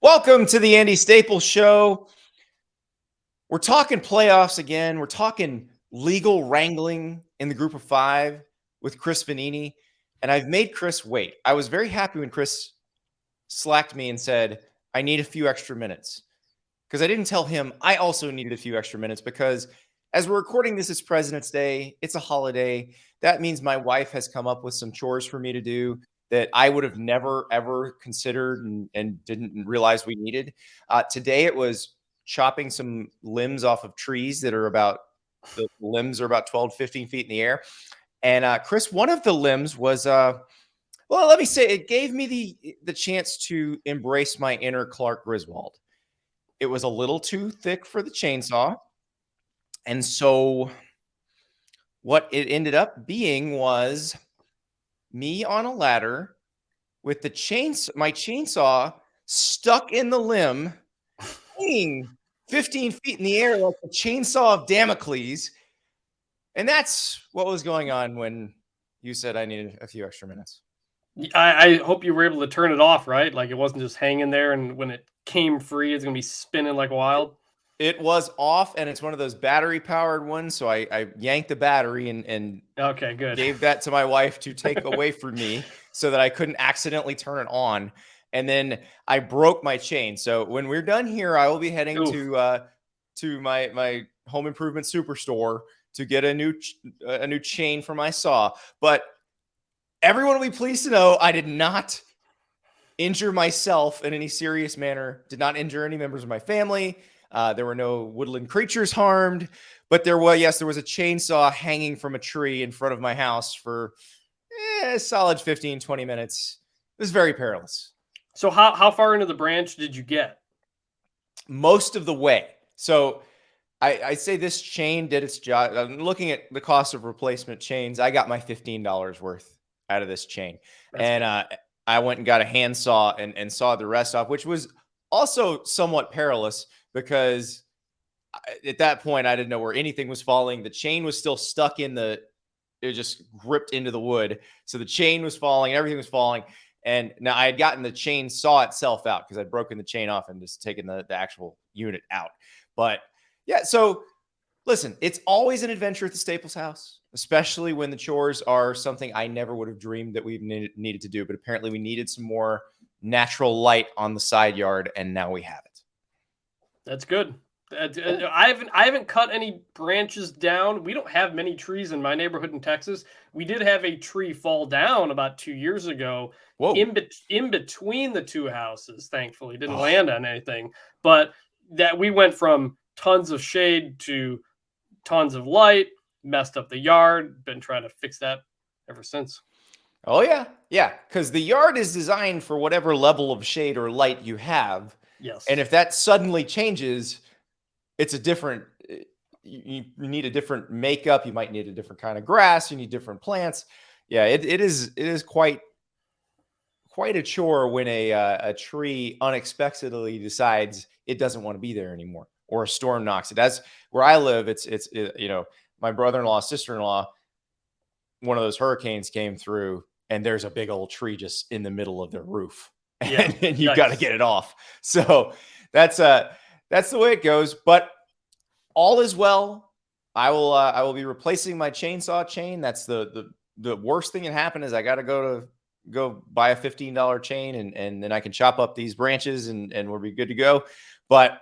Welcome to the Andy Staples Show. We're talking playoffs again. We're talking legal wrangling in the group of five with Chris Vannini. And I've made Chris wait. I was very happy when Chris slacked me and said, I need a few extra minutes. Because I didn't tell him I also needed a few extra minutes because as we're recording this, it's President's Day. It's a holiday. That means my wife has come up with some chores for me to do that I would have never, ever considered and didn't realize we needed. Today it was chopping some limbs off of trees that are the limbs are about 12, 15 feet in the air. And Chris, one of the limbs was, well, let me say, it gave me the chance to embrace my inner Clark Griswold. It was a little too thick for the chainsaw. And so what it ended up being was me on a ladder with my chainsaw stuck in the limb, hanging 15 feet in the air like the chainsaw of Damocles. And that's what was going on when you said I needed a few extra minutes. I hope you were able to turn it off, right? Like it wasn't just hanging there, and when it came free, it's going to be spinning like wild. It was off, and it's one of those battery-powered ones, so I yanked the battery and Okay, good. gave that to my wife to take away from me so that I couldn't accidentally turn it on. And then I broke my chain. So when we're done here, I will be heading Oof. to my home improvement superstore to get a new chain for my saw. But everyone will be pleased to know I did not injure myself in any serious manner, did not injure any members of my family. There were no woodland creatures harmed, but there was a chainsaw hanging from a tree in front of my house for a solid 15, 20 minutes. It was very perilous. So how far into the branch did you get? Most of the way. So I say this chain did its job. I'm looking at the cost of replacement chains. I got my $15 worth out of this chain. I went and got a handsaw and sawed the rest off, which was also somewhat perilous because at that point I didn't know where anything was falling. The chain was still stuck it just gripped into the wood. So the chain was falling, everything was falling. And now I had gotten the chain saw itself out because I'd broken the chain off and just taken the actual unit out. But yeah, so listen, it's always an adventure at the Staples house, especially when the chores are something I never would have dreamed that we needed to do. But apparently we needed some more natural light on the side yard, and now we have it. That's good. I haven't cut any branches down. We don't have many trees in my neighborhood in Texas. We did have a tree fall down about 2 years ago. Whoa. In between the two houses. Thankfully, didn't land on anything. But that we went from tons of shade to tons of light, messed up the yard. Been trying to fix that ever since. Oh yeah, yeah. Because the yard is designed for whatever level of shade or light you have. Yes. And if that suddenly changes, it's a different, you need a different makeup. You might need a different kind of grass. You need different plants. Yeah, it is quite a chore when a tree unexpectedly decides it doesn't want to be there anymore, or a storm knocks it. That's where I live. It's my brother-in-law, sister-in-law, one of those hurricanes came through, and there's a big old tree just in the middle of their roof. Yeah. And you've got to get it off. So that's the way it goes. But all is well. I will be replacing my chainsaw chain. That's the worst thing that happened is I got to go buy a $15 chain and then I can chop up these branches and we'll be good to go. But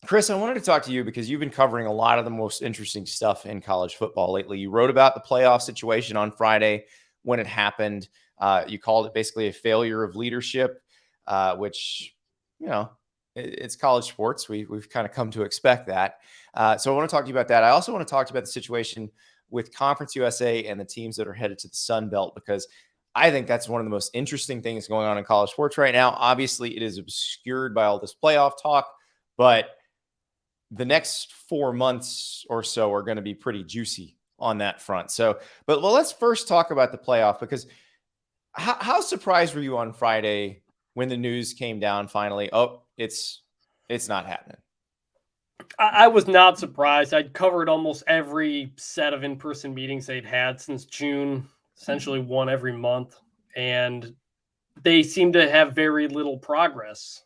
Chris, I wanted to talk to you because you've been covering a lot of the most interesting stuff in college football lately. You wrote about the playoff situation on Friday when it happened. You called it basically a failure of leadership, which, it's college sports. We've kind of come to expect that. So I want to talk to you about that. I also want to talk to you about the situation with Conference USA and the teams that are headed to the Sun Belt, because I think that's one of the most interesting things going on in college sports right now. Obviously, it is obscured by all this playoff talk, but the next 4 months or so are going to be pretty juicy on that front. So, but let's first talk about the playoff, because how surprised were you on Friday when the news came down finally? Oh, it's not happening. I was not surprised. I'd covered almost every set of in-person meetings they'd had since June, essentially one every month. And they seem to have very little progress.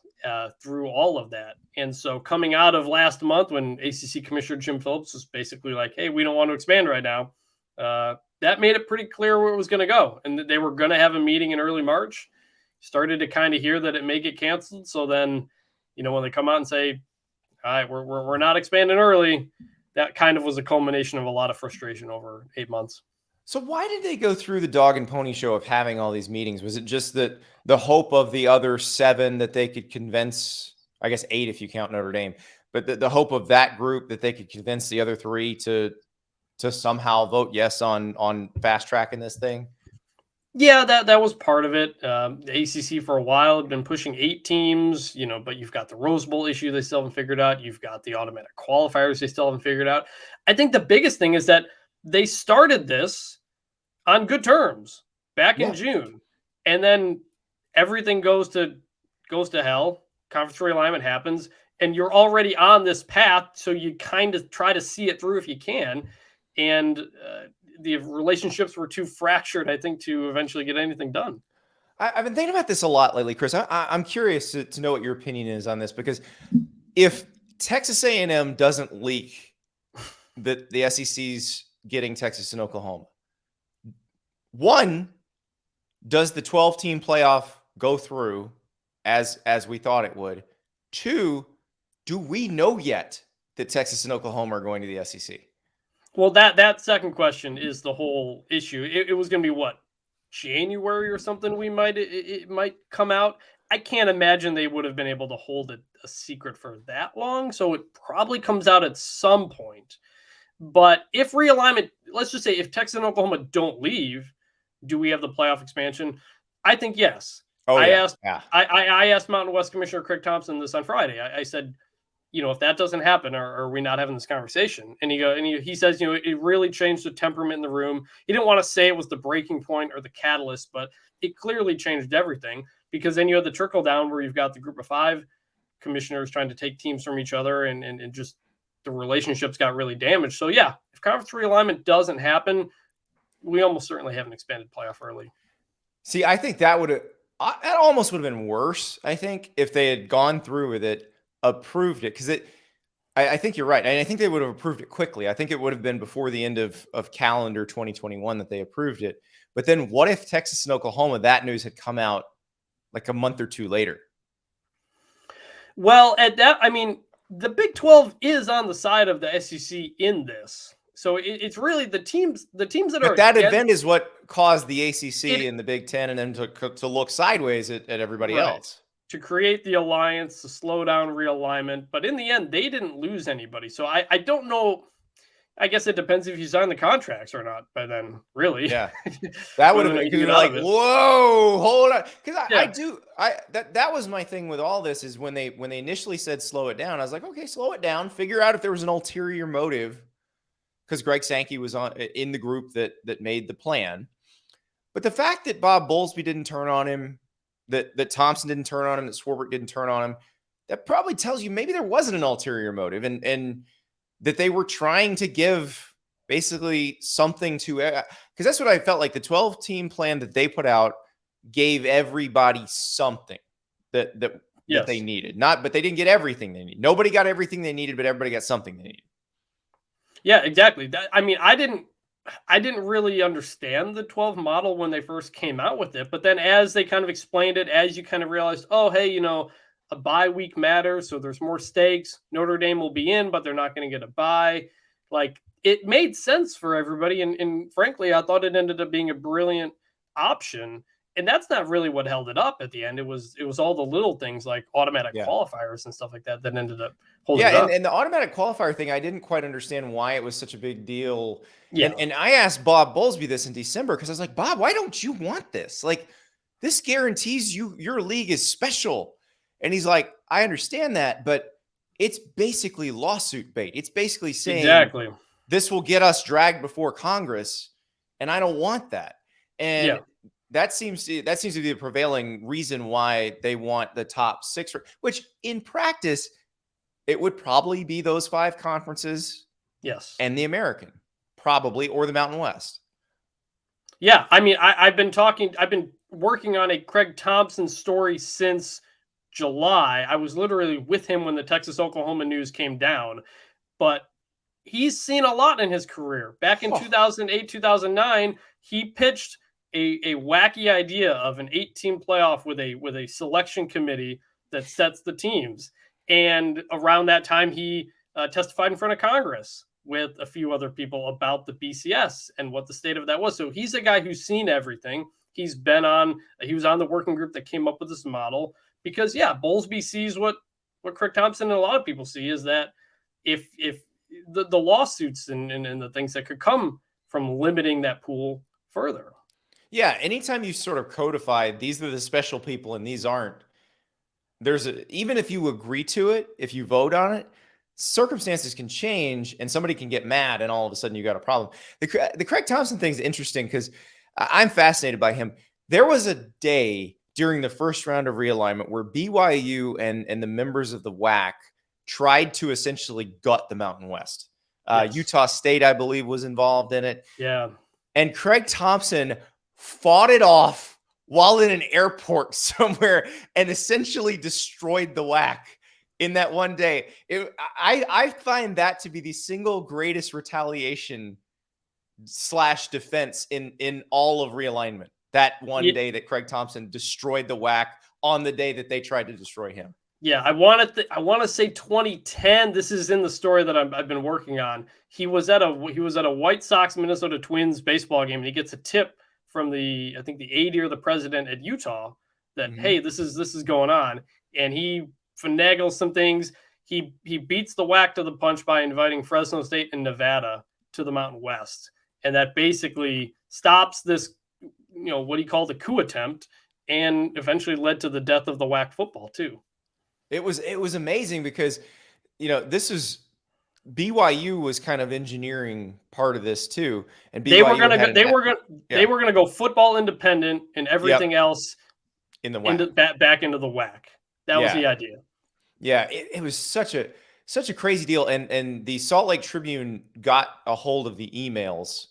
through all of that. And so coming out of last month when ACC Commissioner Jim Phillips was basically like, hey, we don't want to expand right now, that made it pretty clear where it was going to go. And that they were going to have a meeting in early March. Started to kind of hear that it may get canceled. So then, when they come out and say, all right, we're not expanding early, that kind of was a culmination of a lot of frustration over 8 months. So why did they go through the dog and pony show of having all these meetings? Was it just that the hope of the other 7 that they could convince, I guess 8 if you count Notre Dame, but the hope of that group that they could convince the other 3 to somehow vote yes on fast tracking this thing? Yeah, that was part of it. The ACC for a while had been pushing 8 teams, but you've got the Rose Bowl issue they still haven't figured out. You've got the automatic qualifiers they still haven't figured out. I think the biggest thing is that they started this on good terms back in June, and then everything goes to hell. Conference realignment happens, and you're already on this path, so you kind of try to see it through if you can. And the relationships were too fractured, I think, to eventually get anything done. I've been thinking about this a lot lately, Chris. I'm curious to know what your opinion is on this, because if Texas A&M doesn't leak that the SEC's getting Texas and Oklahoma, 1, does the 12-team playoff go through as we thought it would? 2, do we know yet that Texas and Oklahoma are going to the SEC? Well, that second question is the whole issue. It was going to be what, January or something? It might come out. I can't imagine they would have been able to hold it a secret for that long. So it probably comes out at some point. But if realignment, let's just say if Texas and Oklahoma don't leave, do we have the playoff expansion? I think yes. I asked Mountain West Commissioner Craig Thompson this on Friday. I said, if that doesn't happen, are we not having this conversation? And he says, it really changed the temperament in the room. He didn't want to say it was the breaking point or the catalyst, but it clearly changed everything, because then you had the trickle down where you've got the group of 5 commissioners trying to take teams from each other, and just the relationships got really damaged. So yeah, if conference realignment doesn't happen, we almost certainly have an expanded playoff early. See, I think that almost would have been worse, I think, if they had gone through with it, approved it, because I think you're right. And I think they would have approved it quickly. I think it would have been before the end of calendar 2021 that they approved it. But then what if Texas and Oklahoma, that news had come out like a month or 2 later? Well, at that, the Big 12 is on the side of the SEC in this. So it's really the teams that are. That event is what caused the ACC and the Big 10 and then to look sideways at everybody else. To create the alliance, to slow down realignment. But in the end, they didn't lose anybody. So I don't know. I guess it depends if you sign the contracts or not by then, really. Yeah. That would have been like, whoa, hold on. Because that was my thing with all this, is when they initially said slow it down, I was like, okay, slow it down. Figure out if there was an ulterior motive, because Greg Sankey was in the group that made the plan. But the fact that Bob Bowlesby didn't turn on him, that Thompson didn't turn on him, that Swarbrick didn't turn on him, that probably tells you maybe there wasn't an ulterior motive, and that they were trying to give basically something to, because that's what I felt like. The 12-team plan that they put out gave everybody something that they needed. But they didn't get everything they needed. Nobody got everything they needed, but everybody got something they needed. Yeah, exactly. I didn't really understand the 12 model when they first came out with it, but then as they kind of explained it, as you kind of realized, oh, hey, a bye week matters, so there's more stakes. Notre Dame will be in, but they're not going to get a bye. Like, it made sense for everybody, and frankly, I thought it ended up being a brilliant option. And that's not really what held it up at the end. It was all the little things like automatic qualifiers and stuff like that ended up holding it up. And the automatic qualifier thing, I didn't quite understand why it was such a big deal. Yeah. And I asked Bob Bowlesby this in December, because I was like, Bob, why don't you want this? Like, this guarantees your league is special. And he's like, I understand that, but it's basically lawsuit bait. It's basically saying this will get us dragged before Congress, and I don't want that. And that seems to be the prevailing reason why they want the top 6, which in practice, it would probably be those 5 conferences. Yes. And the American, probably, or the Mountain West. Yeah. I've been working on a Craig Thompson story since July. I was literally with him when the Texas-Oklahoma news came down, but he's seen a lot in his career. Back in 2008, 2009, he pitched a wacky idea of an 8-team playoff with a selection committee that sets the teams. And around that time, he testified in front of Congress with a few other people about the BCS and what the state of that was. So he's a guy who's seen everything. He was on the working group that came up with this model because, yeah, Bowlesby sees what Craig Thompson and a lot of people see is that if the lawsuits and the things that could come from limiting that pool further. Yeah, anytime you sort of codify these are the special people and these aren't, even if you agree to it, if you vote on it, circumstances can change and somebody can get mad and all of a sudden you got a problem. The Craig Thompson thing is interesting because I'm fascinated by him. There was a day during the first round of realignment where BYU and the members of the WAC tried to essentially gut the Mountain West. Yes. Utah State, I believe, was involved in it. Yeah. And Craig Thompson fought it off while in an airport somewhere and essentially destroyed the WAC in that one day. I find that to be the single greatest retaliation / defense in all of realignment. That one day that Craig Thompson destroyed the WAC on the day that they tried to destroy him. Yeah, I want to say 2010. This is in the story that I've been working on. He was at a White Sox Minnesota Twins baseball game, and he gets a tip from the AD or the president at Utah that hey, this is going on, and he finagles some things. He beats the WAC to the punch by inviting Fresno State and Nevada to the Mountain West, and that basically stops this, what he called a coup attempt, and eventually led to the death of the WAC football too. It was amazing because, this is BYU was kind of engineering part of this too, and BYU they were gonna go football independent and everything else in the WAC. back into the WAC. That was the idea. Yeah, it was such a crazy deal, and the Salt Lake Tribune got a hold of the emails.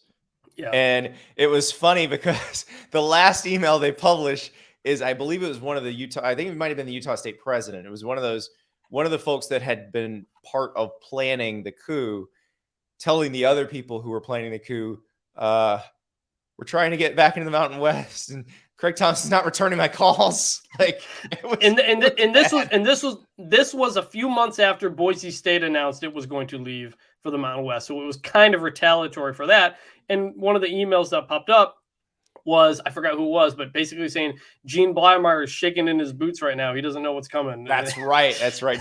Yeah, and it was funny because the last email they published is, I believe it was one of the I think it might have been the Utah State president. It was one of the folks that had been part of planning the coup, telling the other people who were planning the coup, we're trying to get back into the Mountain West, and Craig Thompson's not returning my calls. This was a few months after Boise State announced it was going to leave for the Mountain West, so it was kind of retaliatory for that. And one of the emails that popped up was, I forgot who it was, but basically saying Gene Blymeyer is shaking in his boots right now. He doesn't know what's coming. That's right.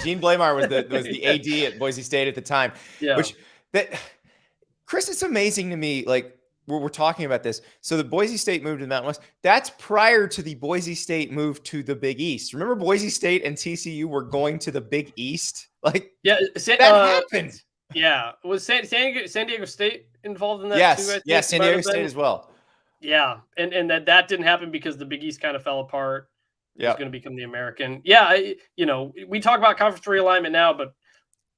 Gene Blymeyer was the AD at Boise State at the time. Yeah. Chris, it's amazing to me, like we're talking about this. So the Boise State moved to the Mountain West. That's prior to the Boise State move to the Big East. Remember Boise State and TCU were going to the Big East? That happened. Yeah. Was San Diego State involved in that too? Yes, San Diego State as well. Yeah, and that didn't happen because the Big East kind of fell apart. It was going to become the American. Yeah, we talk about conference realignment now, but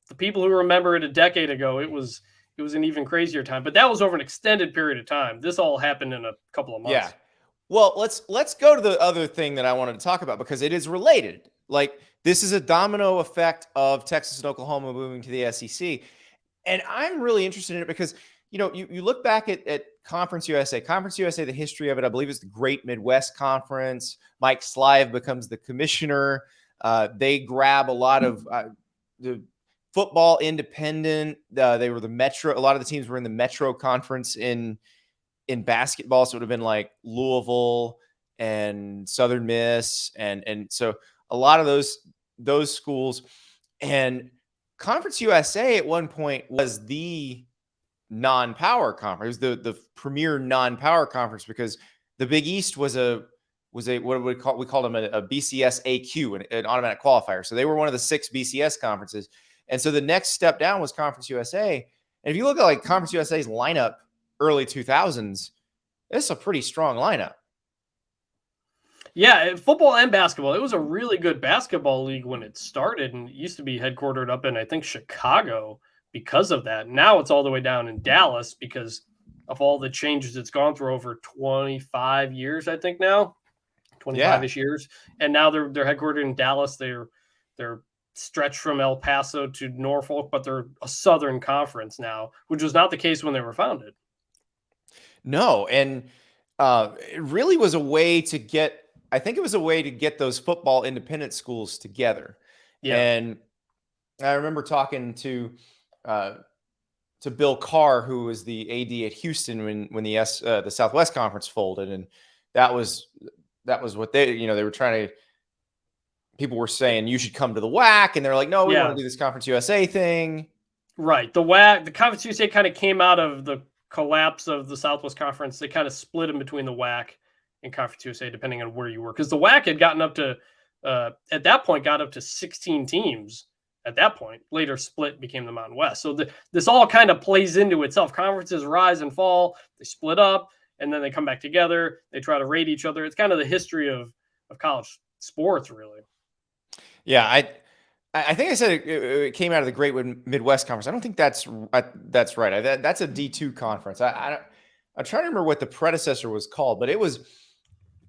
the people who remember it a decade ago, it was an even crazier time. But that was over an extended period of time. This all happened in a couple of months. Yeah. Well, let's go to the other thing that I wanted to talk about because it is related. Like this is a domino effect of Texas and Oklahoma moving to the SEC, and I'm really interested in it because you look back at Conference USA, the history of it, I believe is the Great Midwest Conference. Mike Slive becomes the commissioner. They grab a lot of the football independent. They were the Metro. A lot of the teams were in the Metro Conference in basketball. So it would have been like Louisville and Southern Miss. And so a lot of those schools. And Conference USA at one point was the non-power conference. It was the premier non-power conference because the Big East was a what we called them a BCS AQ, an automatic qualifier. So they were one of the 6 BCS conferences. And so the next step down was Conference USA. And if you look at like Conference USA's lineup early 2000s, it's a pretty strong lineup. Yeah, football and basketball. It was a really good basketball league when it started, and it used to be headquartered up in, I think, Chicago because of that. Now it's all the way down in Dallas because of all the changes it's gone through over 25 years, I think now. 25-ish years. And now they're headquartered in Dallas. They're stretched from El Paso to Norfolk, but they're a Southern Conference now, which was not the case when they were founded. No, and it really was a way to get. I think it was a way to get those football independent schools together. Yeah. And I remember talking to Bill Carr, who was the AD at Houston when the Southwest Conference folded, and that was what they were trying to. People were saying you should come to the WAC, and they're like, no, we want to do this Conference USA thing. Right. The WAC, the Conference USA kind of came out of the collapse of the Southwest Conference. They kind of split in between the WAC and Conference USA, depending on where you were. Because the WAC had gotten up to, at that point, got up to 16 teams. At that point, later split, became the Mountain West. So this all kind of plays into itself. Conferences rise and fall. They split up, and then they come back together. They try to raid each other. It's kind of the history of college sports, really. Yeah, I think I said it came out of the Great Midwest Conference. I don't think that's right. That's a D2 conference. I'm trying to remember what the predecessor was called, but it was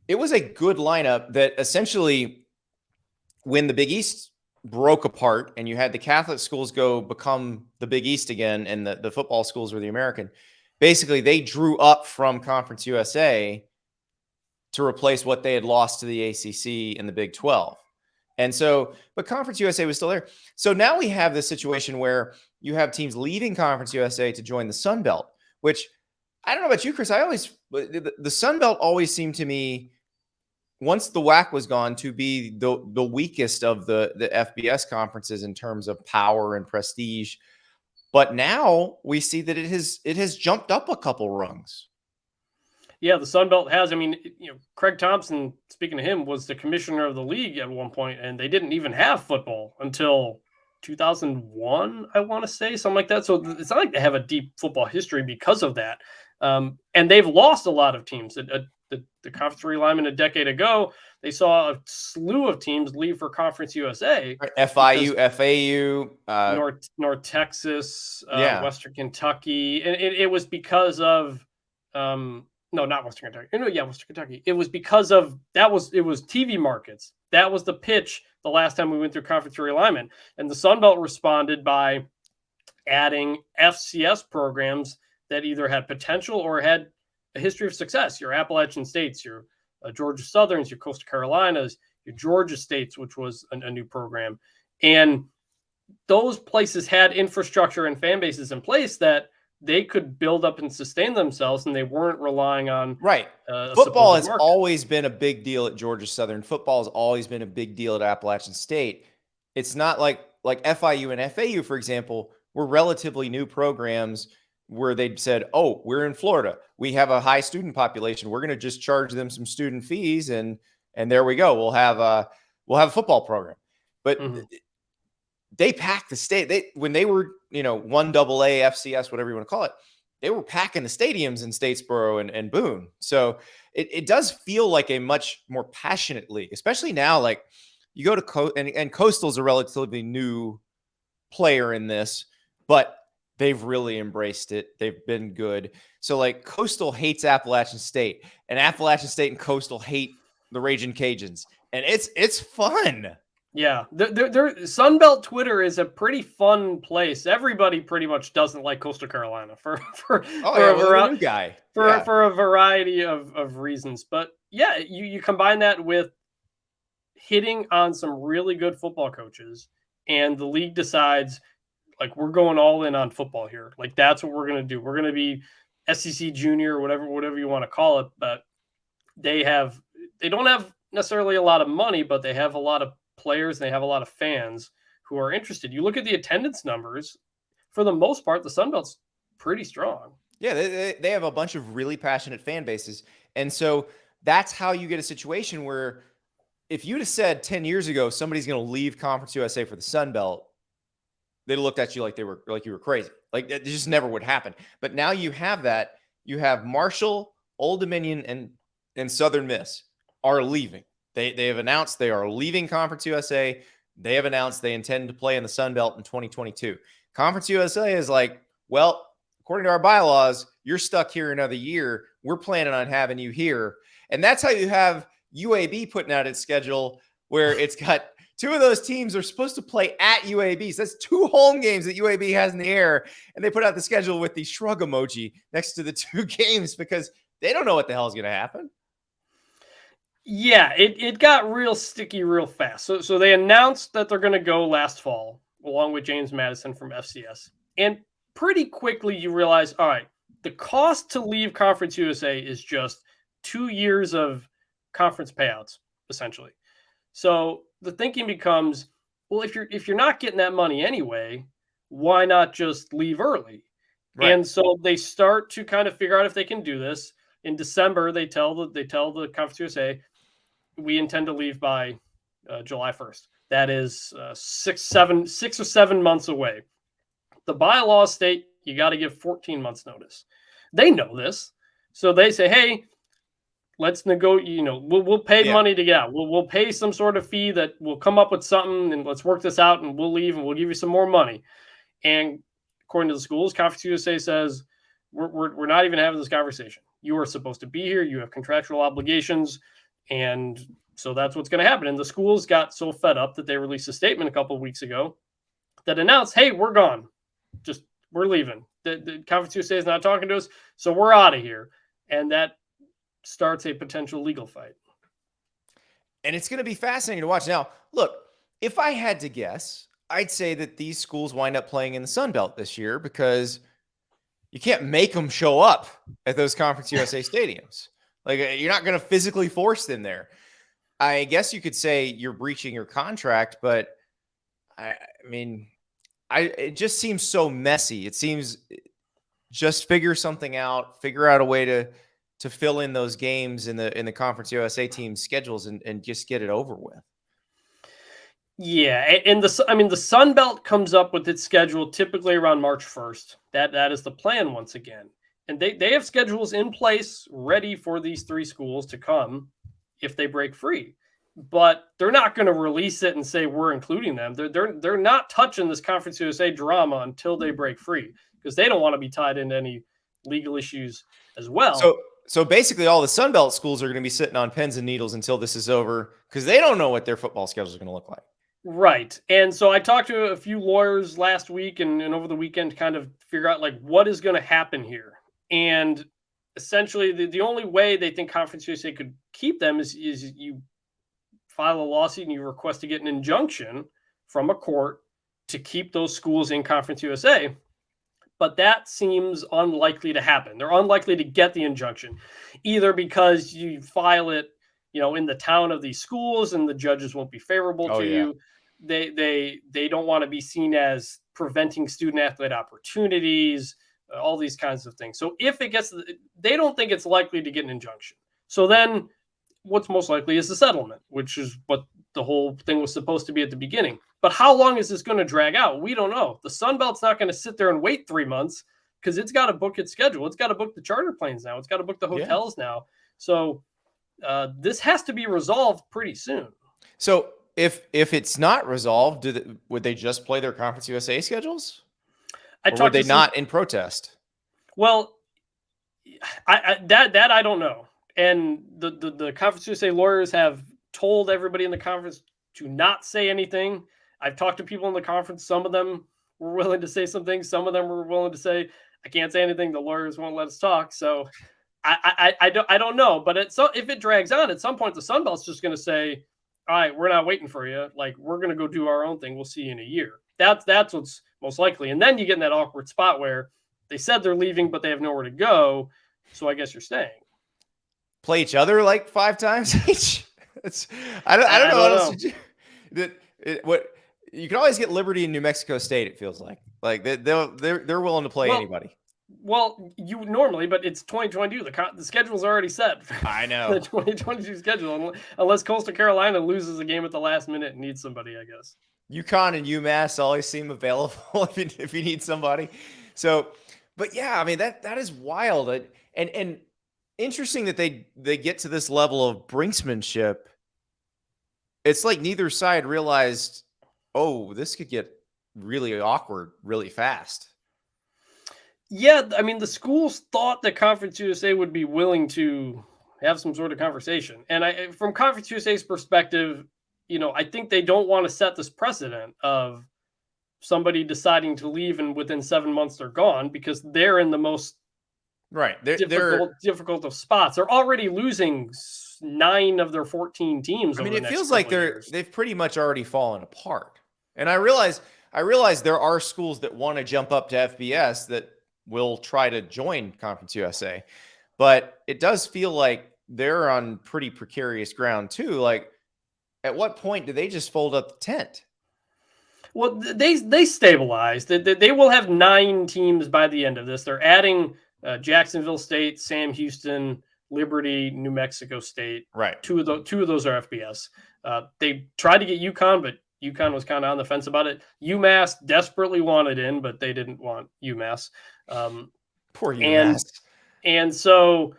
a good lineup that essentially, when the Big East broke apart and you had the Catholic schools become the Big East again, and the football schools were the American, basically they drew up from Conference USA to replace what they had lost to the ACC and the Big 12. And so, but Conference USA was still there. So now we have this situation where you have teams leaving Conference USA to join the Sun Belt, which I don't know about you, Chris. The Sun Belt always seemed to me, once the WAC was gone, to be the weakest of the FBS conferences in terms of power and prestige. But now we see that it has jumped up a couple rungs. Yeah, the Sun Belt has. I mean, Craig Thompson, speaking of him, was the commissioner of the league at one point, and they didn't even have football until 2001, I want to say, something like that. So it's not like they have a deep football history because of that. And they've lost a lot of teams. The conference realignment a decade ago, they saw a slew of teams leave for Conference USA. FIU, FAU, North Texas, Western Kentucky. And it was because of no, not Western Kentucky. No, yeah, Western Kentucky. It was because of it was TV markets. That was the pitch the last time we went through conference realignment. And the Sun Belt responded by adding FCS programs that either had potential or had a history of success. Your Appalachian States, your Georgia Southerns, your Coastal Carolinas, your Georgia States, which was a new program. And those places had infrastructure and fan bases in place that they could build up and sustain themselves, and they weren't relying on football has always been a big deal at Georgia Southern. Football has always been a big deal at Appalachian State. It's not like FIU and FAU, for example, were relatively new programs where they'd said, "Oh, we're in Florida. We have a high student population. We're going to just charge them some student fees, and there we go. We'll have a football program." But they packed the state. When they were, 1AA, FCS, whatever you want to call it, they were packing the stadiums in Statesboro and Boone. So it does feel like a much more passionate league, especially now. Like you go to and Coastal's a relatively new player in this, but they've really embraced it. They've been good. So like Coastal hates Appalachian State, and Appalachian State and Coastal hate the Raging Cajuns, and it's fun. Yeah, Sun Belt Twitter is a pretty fun place. Everybody pretty much doesn't like Coastal Carolina for a variety of reasons. But yeah, you combine that with hitting on some really good football coaches, and the league decides, like, we're going all in on football here. Like, that's what we're going to do. We're going to be SEC Junior, whatever you want to call it. But they don't have necessarily a lot of money, but they have a lot of players, and they have a lot of fans who are interested. You look at the attendance numbers, for the most part, the Sun Belt's pretty strong. Yeah, they have a bunch of really passionate fan bases. And so that's how you get a situation where if you'd have said 10 years ago somebody's going to leave Conference USA for the Sun Belt, they'd looked at you like you were crazy. Like it just never would happen. But now you have that. You have Marshall, Old Dominion, and Southern Miss are leaving. They have announced they are leaving Conference USA. They have announced they intend to play in the Sun Belt in 2022. Conference USA is like, well, according to our bylaws, you're stuck here another year. We're planning on having you here. And that's how you have UAB putting out its schedule where it's got two of those teams are supposed to play at UAB. So that's 2 home games that UAB has in the air. And they put out the schedule with the shrug emoji next to the 2 games because they don't know what the hell is going to happen. Yeah, it got real sticky real fast. So they announced that they're going to go last fall, along with James Madison from FCS. And pretty quickly you realize, all right, the cost to leave Conference USA is just 2 years of conference payouts, essentially. So the thinking becomes, well, if you're not getting that money anyway, why not just leave early? Right. And so they start to kind of figure out if they can do this. In December, they tell the Conference USA, we intend to leave by July 1st. That is 6 or 7 months away. The bylaws state you got to give 14 months notice. They know this. So they say, hey, let's negotiate, we'll pay money to get out. We'll pay some sort of fee that we'll come up with something and let's work this out and we'll leave and we'll give you some more money. And according to the schools, Conference USA says, we're not even having this conversation. You are supposed to be here. You have contractual obligations. And so that's what's going to happen. And the schools got so fed up that they released a statement a couple of weeks ago that announced, hey, we're gone. We're leaving. The Conference USA is not talking to us. So we're out of here. And that starts a potential legal fight. And it's going to be fascinating to watch. Now, look, if I had to guess, I'd say that these schools wind up playing in the Sun Belt this year because you can't make them show up at those Conference USA stadiums. Like, you're not going to physically force them there. I guess you could say you're breaching your contract, but it just seems so messy. It seems just figure something out, figure out a way to fill in those games in the Conference USA team's schedules and just get it over with. Yeah, and the Sun Belt comes up with its schedule typically around March 1st. That is the plan once again. And they have schedules in place ready for these 3 schools to come if they break free. But they're not going to release it and say we're including them. They're not touching this Conference USA drama until they break free because they don't want to be tied into any legal issues as well. So basically all the Sun Belt schools are going to be sitting on pins and needles until this is over because they don't know what their football schedules are going to look like. Right. And so I talked to a few lawyers last week and over the weekend to kind of figure out like what is going to happen here. And essentially the only way they think Conference USA could keep them is you file a lawsuit and you request to get an injunction from a court to keep those schools in Conference USA. But that seems unlikely to happen. They're unlikely to get the injunction, either because you file it, in the town of these schools and the judges won't be favorable to you. They don't want to be seen as preventing student athlete opportunities, all these kinds of things. So if it gets, they don't think it's likely to get an injunction. So then what's most likely is the settlement, which is what the whole thing was supposed to be at the beginning. But how long is this going to drag out? We don't know. The Sun Belt's not going to sit there and wait 3 months because it's got to book its schedule. It's got to book the charter planes now. It's got to book the hotels now. So this has to be resolved pretty soon. So if it's not resolved, would they just play their Conference USA schedules? Or were they not in protest? Well, I don't know. And the Conference USA lawyers have told everybody in the conference to not say anything. I've talked to people in the conference. Some of them were willing to say some things. Some of them were willing to say, I can't say anything. The lawyers won't let us talk. So I don't know. But if it drags on, at some point, the Sun Belt's just going to say, all right, we're not waiting for you. Like, we're going to go do our own thing. We'll see you in a year. That's what's most likely. And then you get in that awkward spot where they said they're leaving, but they have nowhere to go. So I guess you're staying. Play each other like 5 times each. I don't know what else to do. What you can always get Liberty in New Mexico State. It feels like they're willing to play anybody. Well, you normally, but it's 2022. The schedule's already set. I know the 2022 schedule, unless Coastal Carolina loses a game at the last minute and needs somebody, I guess. UConn and UMass always seem available if you need somebody. So, but yeah, I mean that is wild and interesting that they get to this level of brinksmanship. It's like neither side realized, oh, this could get really awkward really fast. Yeah, I mean, the schools thought that Conference USA would be willing to, have some sort of conversation. And from Conference USA's perspective, I think they don't want to set this precedent of somebody deciding to leave and within 7 months they're gone, because they're in the most Right. difficult of spots. They're already losing 9 of their 14 teams. I mean, over the it next feels like couple of years. they've pretty much already fallen apart. And I realize there are schools that want to jump up to FBS that will try to join Conference USA, but it does feel like they're on pretty precarious ground too. Like, at what point do they just fold up the tent? Well, they stabilized. They will have 9 teams by the end of this. They're adding Jacksonville State, Sam Houston, Liberty, New Mexico State. Right. Two of those are FBS. They tried to get UConn, but UConn was kind of on the fence about it. UMass desperately wanted in, but they didn't want UMass. Poor UMass. And so,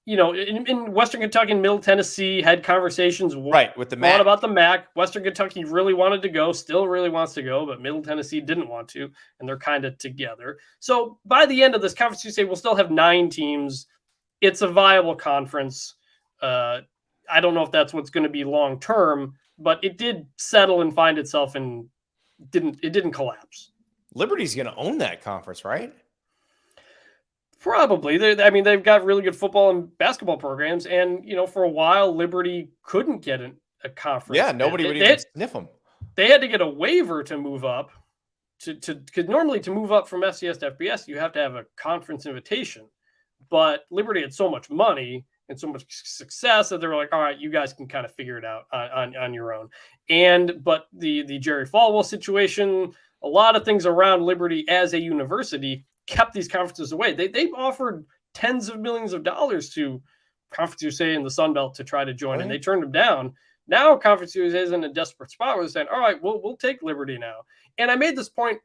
in Western Kentucky and Middle Tennessee had conversations with the MAC about the MAC. Western Kentucky really wanted to go, still really wants to go, but Middle Tennessee didn't want to, and they're kind of together. So by the end of this Conference USA, we'll still have 9 teams. It's a viable conference. I don't know if that's what's going to be long term, but it did settle and find itself, and it didn't collapse. Liberty's going to own that conference, right? Probably. They've got really good football and basketball programs, and for a while Liberty couldn't get a conference. Yeah, nobody would even sniff them. They had to get a waiver to move up. Because normally to move up from FCS to FBS, you have to have a conference invitation. But Liberty had so much money and so much success that they were like, all right, you guys can kind of figure it out on your own. But the Jerry Falwell situation, a lot of things around Liberty as a university kept these conferences away. They've offered tens of millions of dollars to Conference USA in the Sun Belt to try to join, and they turned them down. Now Conference USA is in a desperate spot where they're saying, all right, we'll take Liberty now. And I made this point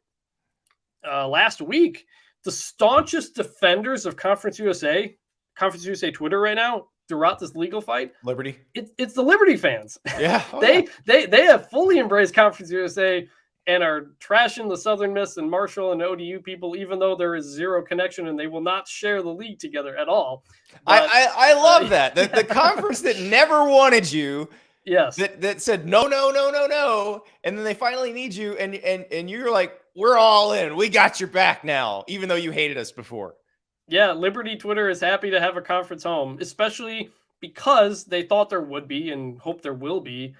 last week. The staunchest defenders of Conference USA Twitter right now throughout this legal fight, Liberty. It's the Liberty fans. Yeah. They have fully embraced Conference USA and are trashing the Southern Miss and Marshall and ODU people, even though there is zero connection and they will not share the league together at all. But, I love that. The conference that never wanted you. Yes. That said, no. And then they finally need you. And you're like, we're all in. We got your back now, even though you hated us before. Yeah. Liberty Twitter is happy to have a conference home, especially because they thought there would be and hope there will be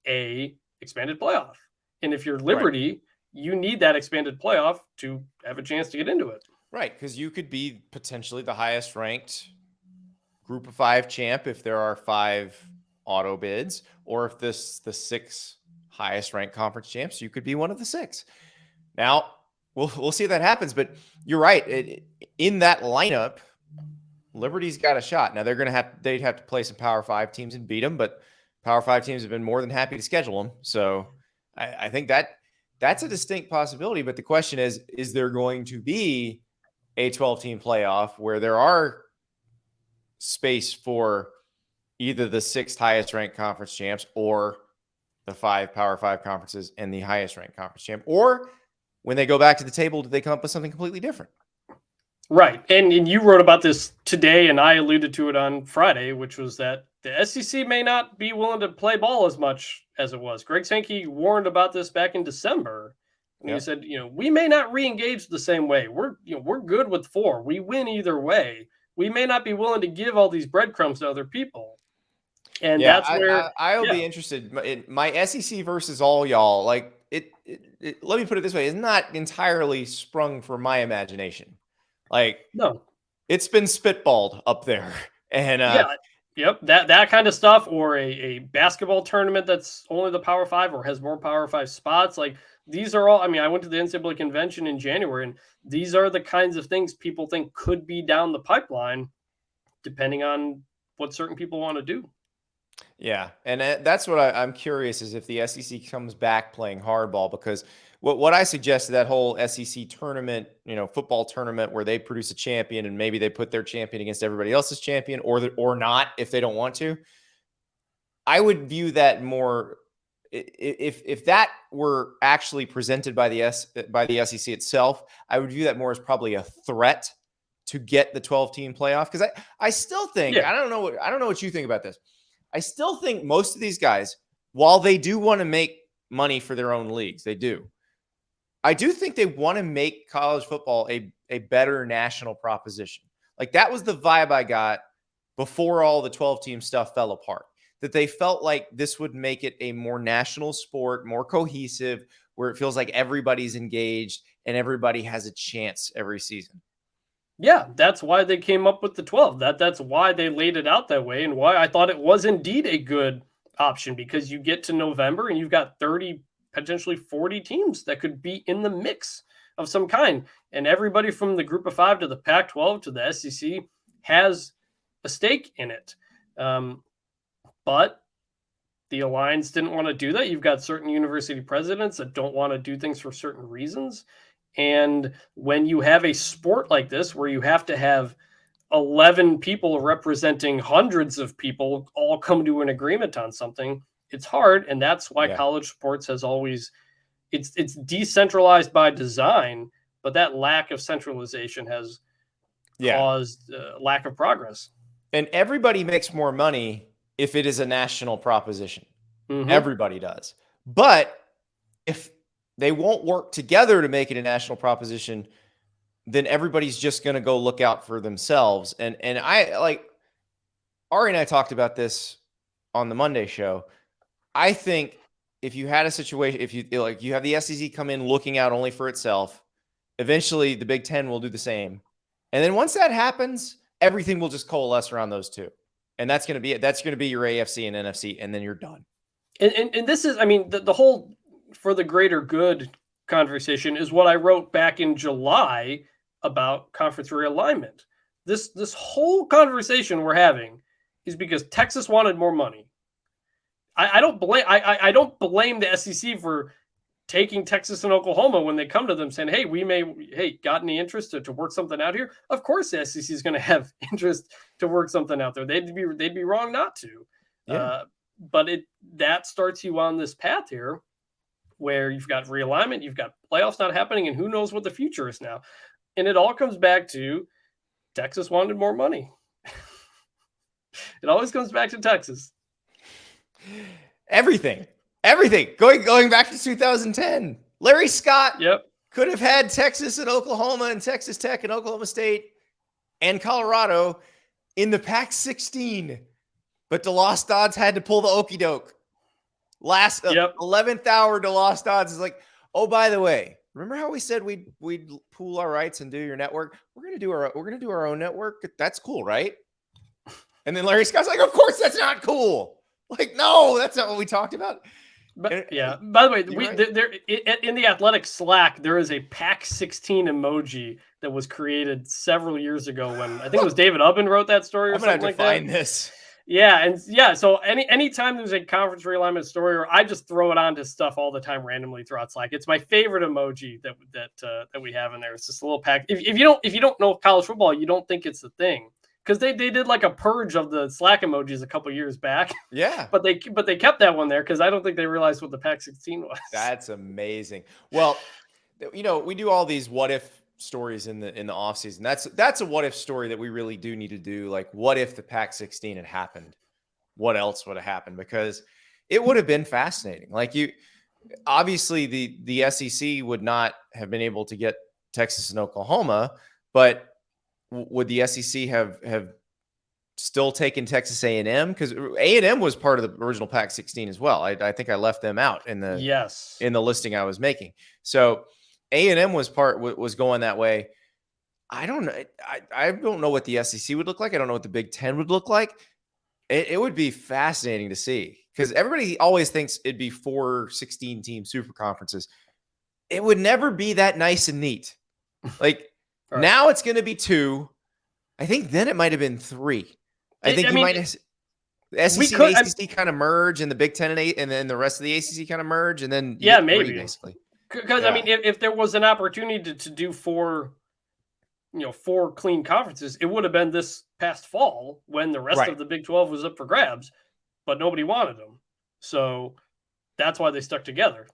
a expanded playoff. And if you're Liberty, you need that expanded playoff to have a chance to get into it. Right, because you could be potentially the highest ranked Group of 5 champ if there are 5 auto bids, or if the 6 highest ranked conference champs, you could be one of the 6. Now, we'll see if that happens, but you're right. In that lineup, Liberty's got a shot. Now they'd have to play some Power 5 teams and beat them, but Power 5 teams have been more than happy to schedule them. So I think that's a distinct possibility. But the question is there going to be a 12-team playoff where there are space for either the 6th highest ranked conference champs or the 5 Power 5 conferences and the highest ranked conference champ? Or when they go back to the table, do they come up with something completely different? Right. And you wrote about this today, and I alluded to it on Friday, which was that the SEC may not be willing to play ball as much as it was. Greg Sankey warned about this back in December. And he said, we may not re-engage the same way. We're good with 4. We win either way. We may not be willing to give all these breadcrumbs to other people. And that's where I'll be interested. My SEC versus all y'all, like it, let me put it this way, is not entirely sprung from my imagination. Like, no, it's been spitballed up there. And yep, that kind of stuff, or a basketball tournament that's only the Power 5 or has more Power 5 spots. Like, these are all, I went to the NCAA convention in January, and these are the kinds of things people think could be down the pipeline, depending on what certain people want to do. Yeah, and that's what I'm curious, is if the SEC comes back playing hardball, because what I suggested, that whole SEC tournament, football tournament where they produce a champion and maybe they put their champion against everybody else's champion, or not if they don't want to. I would view that more, if that were actually presented by the SEC itself, I would view that more as probably a threat to get the 12-team playoff? Because I still think, Yeah. I don't know what you think about this. I still think most of these guys, while they do want to make money for their own leagues, they do. I do think they want to make college football a better national proposition. Like that was the vibe I got before all the 12-team stuff fell apart. That they felt like this would make it a more national sport, more cohesive, where it feels like everybody's engaged and everybody has a chance every season. Yeah, that's why they came up with the 12. That's why they laid it out that way, and why I thought it was indeed a good option, because you get to November and you've got 30, potentially 40 teams that could be in the mix of some kind. And everybody from the group of 5 to the Pac-12 to the SEC has a stake in it. But the Alliance didn't want to do that. You've got certain university presidents that don't want to do things for certain reasons. And when you have a sport like this, where you have to have 11 people representing hundreds of people all come to an agreement on something, it's hard. And that's why college sports has always, it's decentralized by design, but that lack of centralization has caused lack of progress. And everybody makes more money if it is a national proposition. Everybody does. But if they won't work together to make it a national proposition, then everybody's just going to go look out for themselves. And I like Ari and I talked about this on the Monday show. I think if you had a situation, if you like, you have the SEC come in looking out only for itself, eventually the Big Ten will do the same. And then once that happens, everything will just coalesce around those two. And that's going to be it. That's going to be your AFC and NFC, and then you're done. And this is, I mean, the whole for the greater good conversation is what I wrote back in July about conference realignment. This whole conversation we're having is because Texas wanted more money. I don't blame the SEC for taking Texas and Oklahoma when they come to them saying, hey, got any interest to work something out here? Of course the SEC is going to have interest to work something out there. They'd be wrong not to. Yeah. But that starts you on this path here where you've got realignment, you've got playoffs not happening, and who knows what the future is now. And it all comes back to Texas wanted more money. It always comes back to Texas. Everything. Going back to 2010. Larry Scott could have had Texas and Oklahoma and Texas Tech and Oklahoma State and Colorado in the Pac-16. But DeLost Dodds had to pull the okey doke. Last 11th hour, DeLost Dodds is like, oh, by the way, remember how we said we'd pool our rights and do your network? We're gonna do our own network. That's cool, right? And then Larry Scott's like, of course that's not cool. Like, no, that's not what we talked about. But by the way, there in the Athletic Slack, there is a Pac-16 emoji that was created several years ago when I think it was David Ubben wrote that story or something like that. I'm gonna have to find this. Yeah, so anytime there's a conference realignment story, or I just throw it onto stuff all the time randomly throughout Slack. It's my favorite emoji that we have in there. It's just a little pack. If you don't know college football, you don't think it's the thing, because they did like a purge of the Slack emojis a couple years back. Yeah, but they kept that one there because I don't think they realized what the Pac-16 was. That's amazing. Well, we do all these what if stories in the off season. That's a what if story that we really do need to do. Like, what if the Pac-16 had happened? What else would have happened? Because it would have been fascinating. Like, obviously the SEC would not have been able to get Texas and Oklahoma, but would the SEC have still taken Texas A&M? Because A&M was part of the original Pac-16 as well. I think I left them out in the listing I was making. So A&M was going that way. I don't know. I don't know what the SEC would look like. I don't know what the Big Ten would look like. It would be fascinating to see, because everybody always thinks it'd be 4 16-team super conferences. It would never be that nice and neat. Like, right. Now it's going to be 2. I think then it might have been 3. I think the SEC and ACC kind of merge, and the Big Ten and then the rest of the ACC kind of merge, and then maybe 3, basically. Because I mean, if there was an opportunity to do 4 clean conferences, it would have been this past fall when the rest of the Big 12 was up for grabs, but nobody wanted them. So that's why they stuck together.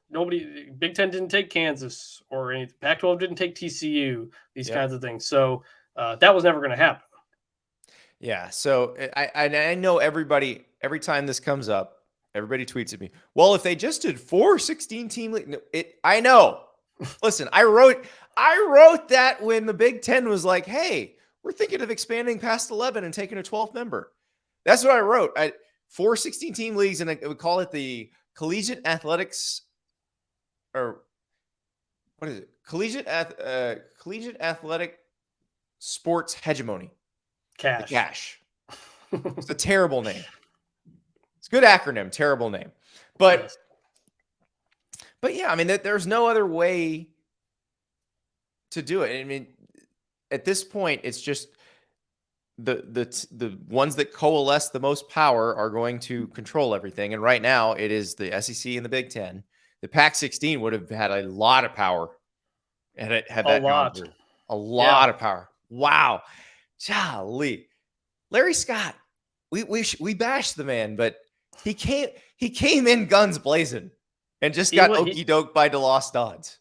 Big Ten didn't take Kansas or anything. Pac-12 didn't take TCU, these kinds of things. So That was never going to happen. Yeah. So I know everybody, every time this comes up, everybody tweets at me. Well, if they just did 4 16-team league, no, I know. Listen, I wrote that when the Big Ten was like, hey, we're thinking of expanding past 11 and taking a 12th member. That's what I wrote. 4 16-team leagues, and I would call it the collegiate athletics, or what is it? Collegiate athletic sports hegemony. The Cash. cash. It's a terrible name. It's a good acronym, terrible name. But Yes. but yeah, I mean, there's no other way to do it. I mean, at this point, it's just the ones that coalesce the most power are going to control everything. And right now, it is the SEC and the Big Ten. The Pac-16 would have had a lot of power had that gone through. A lot of power. Wow, golly, Larry Scott. We bashed the man, but he came in guns blazing and just got okey doke by the lost odds.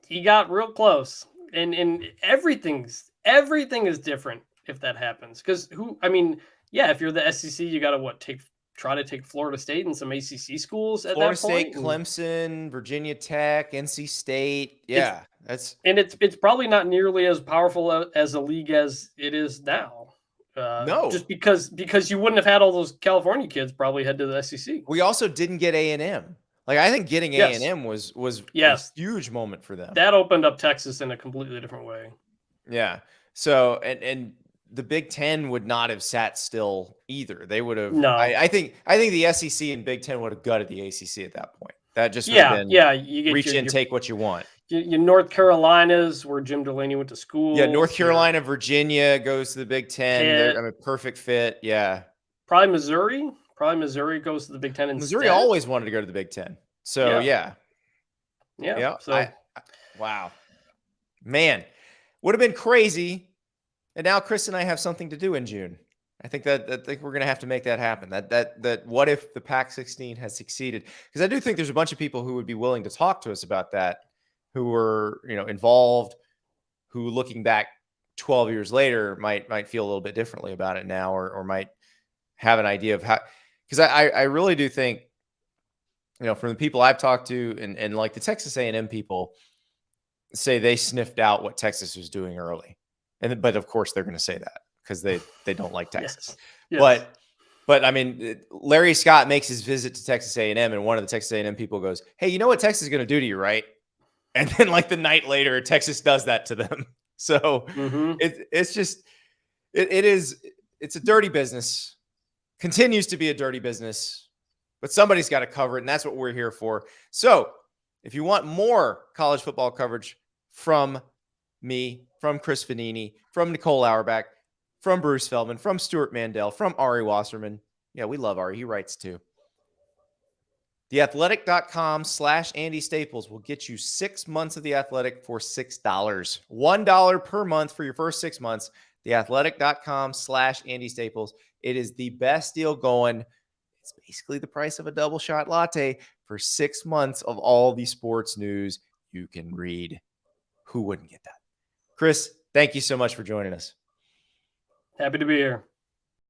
He got real close, and everything is different if that happens. Because if you're the SEC, you got to try to take Florida State and some ACC schools at Florida that point. State, Clemson, Virginia Tech, NC State. Yeah, it's probably not nearly as powerful as a league as it is now. No, just because you wouldn't have had all those California kids probably head to the SEC. We also didn't get A&M. Like, I think getting A&M was a huge moment for them. That opened up Texas in a completely different way. Yeah. So and the Big Ten would not have sat still either. They would have. No, I think the SEC and Big Ten would have gutted the ACC at that point. That just would have been You get reach in, take what you want. Your North Carolinas, where Jim Delaney went to school. Yeah, North Carolina, Virginia goes to the Big Ten. I mean, perfect fit. Yeah. Probably Missouri. Goes to the Big Ten instead. Missouri always wanted to go to the Big Ten. So yeah. So wow, man, would have been crazy. And now Chris and I have something to do in June. I think we're going to have to make that happen. That what if the Pac-16 has succeeded? Because I do think there's a bunch of people who would be willing to talk to us about that, who were involved, who looking back 12 years later might feel a little bit differently about it now, or might have an idea of how. Because I really do think, from the people I've talked to, and like the Texas A&M people say they sniffed out what Texas was doing early, but of course they're going to say that because they don't like Texas. Yes. But I mean, Larry Scott makes his visit to Texas A&M, and one of the Texas A&M people goes, "Hey, you know what Texas is going to do to you, right?" And then like the night later, Texas does that to them. So it's a dirty business, continues to be a dirty business, but somebody's got to cover it. And that's what we're here for. So if you want more college football coverage from me, from Chris Vannini, from Nicole Auerbach, from Bruce Feldman, from Stuart Mandel, from Ari Wasserman. Yeah, we love Ari. He writes too. TheAthletic.com/Andy Staples will get you 6 months of The Athletic for $6. $1 per month for your first 6 months. TheAthletic.com/Andy Staples. It is the best deal going. It's basically the price of a double shot latte for 6 months of all the sports news you can read. Who wouldn't get that? Chris, thank you so much for joining us. Happy to be here.